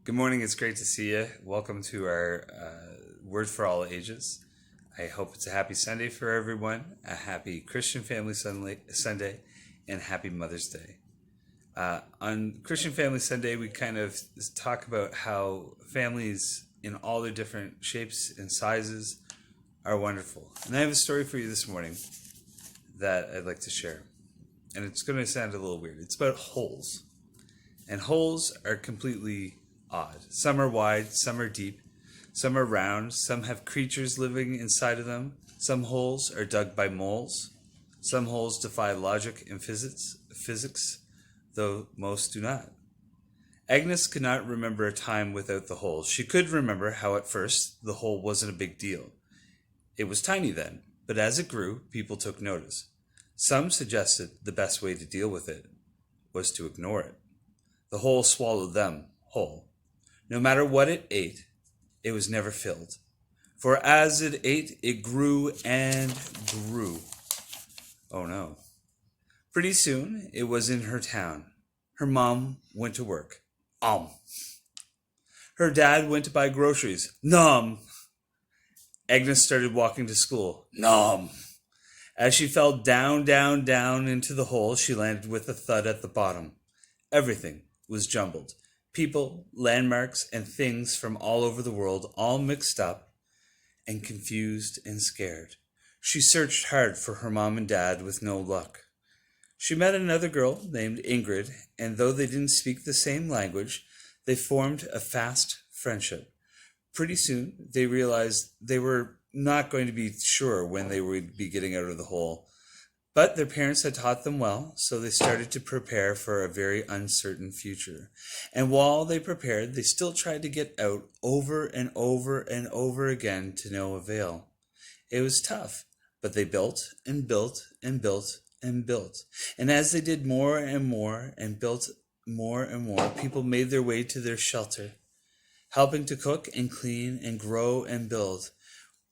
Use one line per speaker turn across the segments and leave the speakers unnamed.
Good morning. It's great to see you. Welcome to our Word for All Ages. I hope it's a happy Sunday for everyone, a happy Christian Family Sunday, and happy Mother's Day. On Christian Family Sunday, we kind of talk about how families in all their different shapes and sizes are wonderful. And I have a story for you this morning that I'd like to share. And it's going to sound a little weird. It's about holes. And holes are completely odd. Some are wide, some are deep, some are round, some have creatures living inside of them. Some holes are dug by moles. Some holes defy logic and physics, though most do not. Agnes could not remember a time without the hole. She could remember how at first the hole wasn't a big deal. It was tiny then, but as it grew, people took notice. Some suggested the best way to deal with it was to ignore it. The hole swallowed them whole. No matter what it ate, it was never filled. For as it ate, it grew and grew. Oh no. Pretty soon, it was in her town. Her mom went to work. Her dad went to buy groceries. Nom. Agnes started walking to school. Nom. As she fell down into the hole, she landed with a thud at the bottom. Everything was jumbled. People, landmarks, and things from all over the world, all mixed up and confused and scared. She searched hard for her mom and dad with no luck. She met another girl named Ingrid, and though they didn't speak the same language, they formed a fast friendship. Pretty soon, they realized they were not going to be sure when they would be getting out of the hole. But their parents had taught them well, so they started to prepare for a very uncertain future. And while they prepared, they still tried to get out over and over and over again to no avail. It was tough, but they built and built and built and built. And as they did more and more and built more and more, people made their way to their shelter, helping to cook and clean and grow and build.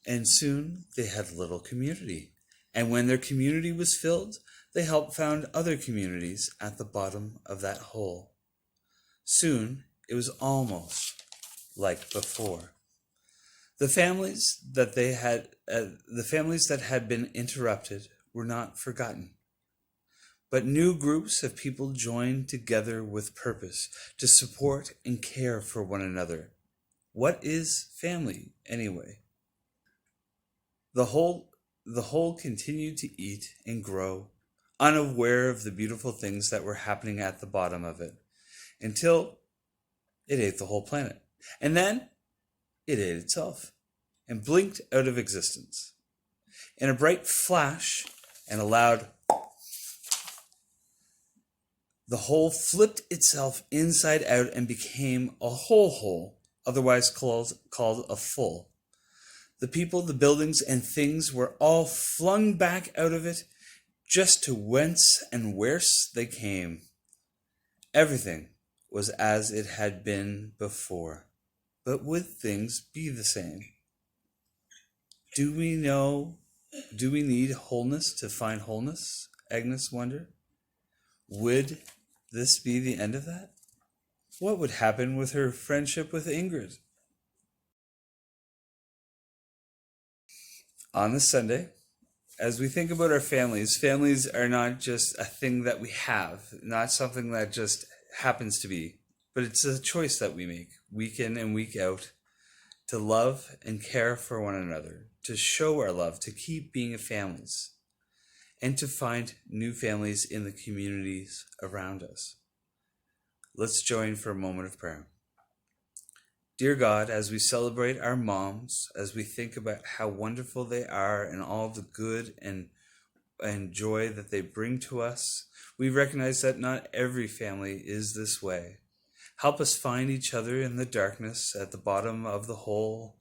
And soon they had a little community. And when their community was filled, they helped found other communities at the bottom of that hole. Soon, it was almost like before. The families that had been interrupted were not forgotten. But new groups of people joined together with purpose to support and care for one another. What is family, anyway? The whole continued to eat and grow, unaware of the beautiful things that were happening at the bottom of it, until it ate the whole planet. And then it ate itself and blinked out of existence. In a bright flash and a loud, the whole flipped itself inside out and became a whole hole, otherwise called a full. The people, the buildings, and things were all flung back out of it, just to whence and wherece they came. Everything was as it had been before. But would things be the same? Do we need wholeness to find wholeness? Agnes wondered. Would this be the end of that? What would happen with her friendship with Ingrid? On this Sunday, as we think about our families are not just a thing that we have, not something that just happens to be, but it's a choice that we make week in and week out to love and care for one another, to show our love, to keep being families, and to find new families in the communities around us. Let's join for a moment of prayer. Dear God, as we celebrate our moms, as we think about how wonderful they are and all the good and joy that they bring to us, we recognize that not every family is this way. Help us find each other in the darkness at the bottom of the hole,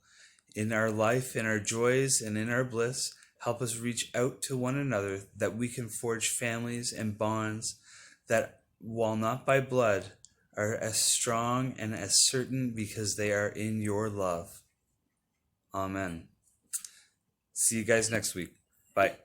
in our life, in our joys, and in our bliss. Help us reach out to one another that we can forge families and bonds that, while not by blood, are as strong and as certain because they are in your love. Amen. See you guys next week. Bye.